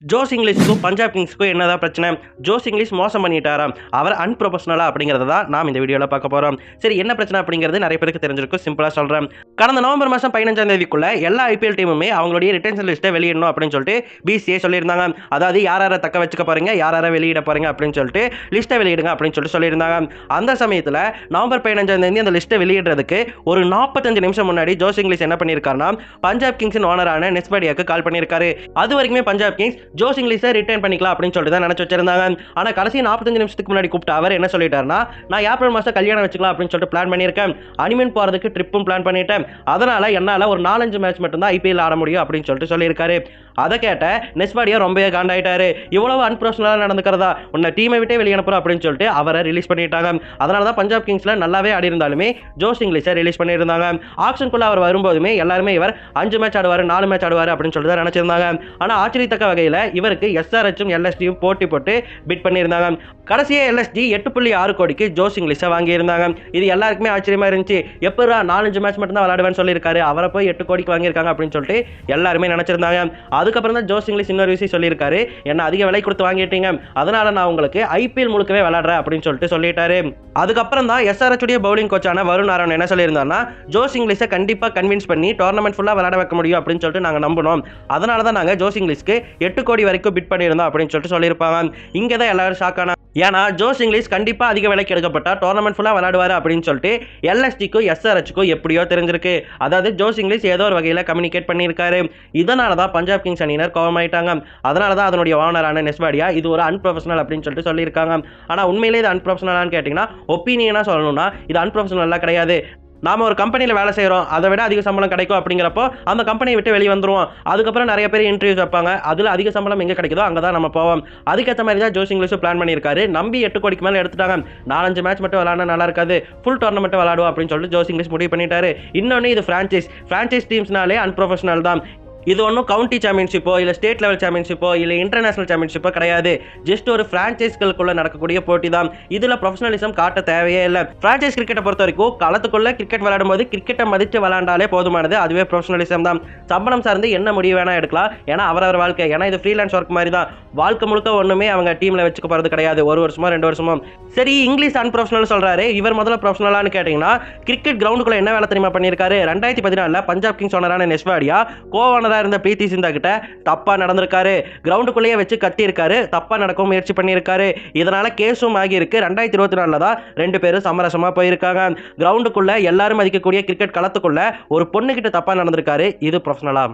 Jose இங்கிலீஷுக்கும் Punjab கிங்ஸுக்கும் என்னதான் பிரச்சனை? Jose English மோசம் பண்ணிட்டாராம். அவர் அன்ப்ரொஃபஷனலா அப்படிங்கிறத தான் நாம் இந்த வீடியோல பார்க்க போறோம். சரி, என்ன பிரச்சனை அப்படிங்கிறது நிறைய பேருக்கு தெரிஞ்சிருக்கும். சிம்பிளா சொல்றேன். கடந்த நவம்பர் மாசம் 15ஆம் தேதிக்குள்ள எல்லா ஐபிஎல் டீமுமே அவங்களுடைய ரிட்டன்ஷன் லிஸ்ட்டை வெளியிடணும் அப்படின்னு சொல்லிட்டு பிசிஏ சொல்லியிருந்தாங்க. அதாவது யார் யாரை தக்க வச்சுக்க போறீங்க, யார் யாரை வெளியிட போறீங்க அப்படின்னு சொல்லிட்டு லிஸ்ட்டை வெளியிடுங்க அப்படின்னு சொல்லிட்டு சொல்லியிருந்தாங்க. அந்த சமயத்தில் நவம்பர் 15ஆம் தேதி அந்த லிஸ்ட்டை வெளியிடுறதுக்கு ஒரு 45 நிமிஷம் முன்னாடி ஜோஸ் இங்கிலீஷ் என்ன பண்ணியிருக்காருன்னா, பஞ்சாப் கிங்ஸின் ஓனரான நெஸ்படியாக்கு கால் பண்ணியிருக்காரு. அது வரைக்குமே பஞ்சாப் கிங்ஸ் ஜோஸ் இங்கிலீஷை ரிட்டைன் பண்ணிக்கலாம் அப்படின்னு சொல்லிட்டு தான் நினைச்சு வச்சிருந்தாங்க. ஆனா கடைசி 45 நிமிஷத்துக்கு முன்னாடி கூப்பிட்டு அவர் என்ன சொல்லிட்டாருன்னா, நான் ஏப்ரல் மாசம் கல்யாணம் வச்சுக்கலாம் அப்படின்னு சொல்லிட்டு பிளான் பண்ணியிருக்கேன். அனிமன் போறதுக்கு ட்ரிப்பும் பிளான் பண்ணிட்டேன். அதனால என்னால ஒரு 4-5 மேட்ச் மட்டும் தான் ஐபிஎல் ஆட முடியும் அப்படின்னு சொல்லிட்டு சொல்லியிருக்காரு. அதை கேட்ட நெஸ்பாடியா ரொம்பவே காண்டாயிட்டாரு. இவ்வளவு அன்ப்ரொஃபஷனலா நடந்துக்கிறதா, உன்னை டீமை விட்டே வெளியே அனுப்புறோம் அப்படின்னு சொல்லிட்டு அவரை ரிலீஸ் பண்ணிட்டாங்க. அதனால தான் பஞ்சாப் கிங்ஸ்ல நல்லாவே ஆடி இருந்தாலுமே ஜோஸ் இங்கிலீஷை ரிலீஸ் பண்ணியிருந்தாங்க. ஆக்ஷனுக்குள்ள அவர் வரும்போதுமே எல்லாருமே இவர் 5 மேட்ச் ஆடுவார், 4 மேட்ச் ஆடுவார் அப்படின்னு சொல்லிட்டு தான் நினைச்சிருந்தாங்க. ஆனா ஆச்சரியத்தக்க வகையில் இவருக்கு எஸ்ஆர்எச்சும் எல்எஸ்டியும் போட்டி போட்டு பிட் பண்ணியிருந்தாங்க. கடைசியே எல்எஸ்டி 8.6 கோடிக்கு ஜோஸ் இங்கிலீஷை வாங்கியிருந்தாங்க. இது எல்லாருக்குமே ஆச்சரியமா இருந்துச்சு. எப்படா 4-5 மேட்ச் மட்டும் தான் விளையாடுவேன்னு சொல்லியிருக்காரு, அவரை போய் 8 கோடிக்கு வாங்கியிருக்காங்க அப்படின்னு சொல்லிட்டு எல்லாருமே நினைச்சிருந்தாங்க. அதுக்கப்புறம் தான் ஜோஸ் இங்கிலீஷ் இன்னொரு விஷயம் சொல்லியிருக்காரு, என்ன அதிக விலை கொடுத்து வாங்கிட்டீங்க, அதனால நான் உங்களுக்கு ஐபிஎல் முழுக்கவே விளையாடுறேன் அப்படின்னு சொல்லிட்டு சொல்லிட்டாரு. அதுக்கப்புறம் தான் எஸ்ஆர்எச் உடைய பவுலிங் கோச்சான வருண் ஆரோன் என்ன சொல்லியிருந்தாருன்னா, ஜோஸ் இங்கிலீஷை கண்டிப்பா கன்வின்ஸ் பண்ணி டோர்னமெண்ட் ஃபுல்லா விளையாட வைக்க முடியும் அப்படின்னு சொல்லிட்டு நாங்க நம்பணும். அதனால தான் நாங்க ஜோஸ் இங்கிலீஷ்க்கு 8 கோடி வரைக்கும் பிட் பண்ணியிருந்தோம் அப்படின்னு சொல்லிட்டு சொல்லியிருப்பாங்க. இங்க தான் எல்லாரும் ஷாக் ஆனாங்க. ஏன்னா ஜோஸ் இங்கிலீஷ் கண்டிப்பா அதிக விலைக்கு எடுக்கப்பட்டா டோர்னமெண்ட் ஃபுல்லா விளையாடுவாரு அப்படின்னு சொல்லிட்டு எல்எஸ்டிக்கும் எஸ்ஆர்எச்சுக்கும் எப்படியோ தெரிஞ்சிருக்கு. அதாவது ஜோஸ் இங்கிலீஷ் ஏதோ ஒரு வகையில் கம்யூனிகேட் பண்ணியிருக்காரு. இதனால தான் பஞ்சாப் கிங்ஸ் அணியினர் கோபமாயிட்டாங்க. அதனால தான் அதனுடைய ஓனரான நெஸ்பாடியா இது ஒரு அன்ப்ரொஃபஷனல் அப்படின்னு சொல்லிட்டு சொல்லியிருக்காங்க. ஆனால் உண்மையிலே இது அன்ப்ரொஃபஷனலான்னு கேட்டிங்கன்னா, ஒப்பீனியனா சொல்லணும்னா இது அன்ப்ரொஃபஷனலாக கிடையாது. நாம ஒரு கம்பெனியில் வேலை செய்கிறோம், அதை விட அதிக சம்பளம் கிடைக்கும் அப்படிங்கிறப்போ அந்த கம்பெனியை விட்டு வெளியே வந்துருவோம். அதுக்கப்புறம் நிறைய பேர் இன்டர்வியூஸ் வைப்பாங்க, அதில் அதிக சம்பளம் எங்கே கிடைக்குதோ அங்கே தான் நம்ம போவோம். அதுக்கேற்ற மாதிரி தான் ஜோஸ் இங்கிலீஷ் பிளான் பண்ணியிருக்காரு. நம்பி 8 கோடிக்கு மேலே எடுத்துட்டாங்க. 4-5 மேட்ச் மட்டும் விளையாட நல்லா இருக்காது, ஃபுல் டோர்னமெண்ட் விளையாடுவோம் அப்படின்னு சொல்லிட்டு ஜோஸ் இங்கிலீஷ் முடிவு பண்ணிட்டாரு. இன்னொன்று, இது ஃப்ரான்ச்சைஸ் டீம்ஸ்னாலே அன்ப்ரொஃபஷனல் தான். இது ஒன்றும் கவுண்டி சாம்பியன்ஷிப்போ இல்லை ஸ்டேட் லெவல் சாம்பியன்ஷிப்போ இல்லை இன்டர்நேஷனல் சாம்பியன்ஷிப்போ கிடையாது. ஜஸ்ட் ஒரு ஃப்ரான்ச்சைஸ்களுக்குள்ள நடக்கக்கூடிய போட்டி தான். இதில் ப்ரொஃபஷனலிசம் காட்ட தேவையே இல்லை. ஃப்ரான்ச்சைஸ் கிரிக்கெட்டை பொறுத்த வரைக்கும் களத்துக்குள்ள கிரிக்கெட் விளையாடும் போது கிரிக்கெட்டை மதித்து விளையாண்டாலே போதுமானது. அதுவே ப்ரொஃபஷனலிசம் தான். சம்பளம் சார்ந்து என்ன முடிவு வேணா எடுக்கலாம், ஏன்னா அவரவர் வாழ்க்கை. ஏன்னா இது ஃப்ரீலான்ஸ் ஒர்க் மாதிரி தான். வாழ்க்கை முழுக்க ஒன்றுமே அவங்க டீமில் வச்சுக்க போகிறது கிடையாது. 1 வருஷமோ 2 வருஷமோ. சரி, இங்கிலீஷ் அன்ப்ரொஃபஷனல் சொல்றாரு, இவர் முதல்ல ப்ரொஃபஷனலான்னு கேட்டிங்கன்னா, கிரிக்கெட் கிரவுண்டுக்குள்ள என்ன வேலை தெரியுமா பண்ணியிருக்காரு? 2014 பஞ்சாப் கிங்ஸ் ஓனரான நெஸ்பாடியா ஓனராக இருந்த பிரீத்தி சிந்தா கிட்ட தப்பா நடந்திருக்காரு. கிரவுண்டுக்குள்ளேயே வச்சு கத்தியிருக்காரு, தப்பா நடக்க முயற்சி பண்ணியிருக்காரு. இதனால கேஸும் ஆகியிருக்கு. 2024 தான் 2 பேரும் சமரசமா போயிருக்காங்க. கிரவுண்டுக்குள்ள எல்லாரும் மதிக்கக்கூடிய கிரிக்கெட் களத்துக்குள்ள ஒரு பொண்ணு கிட்ட தப்பா நடந்திருக்காரு. இது ப்ரொஃபஷனலா?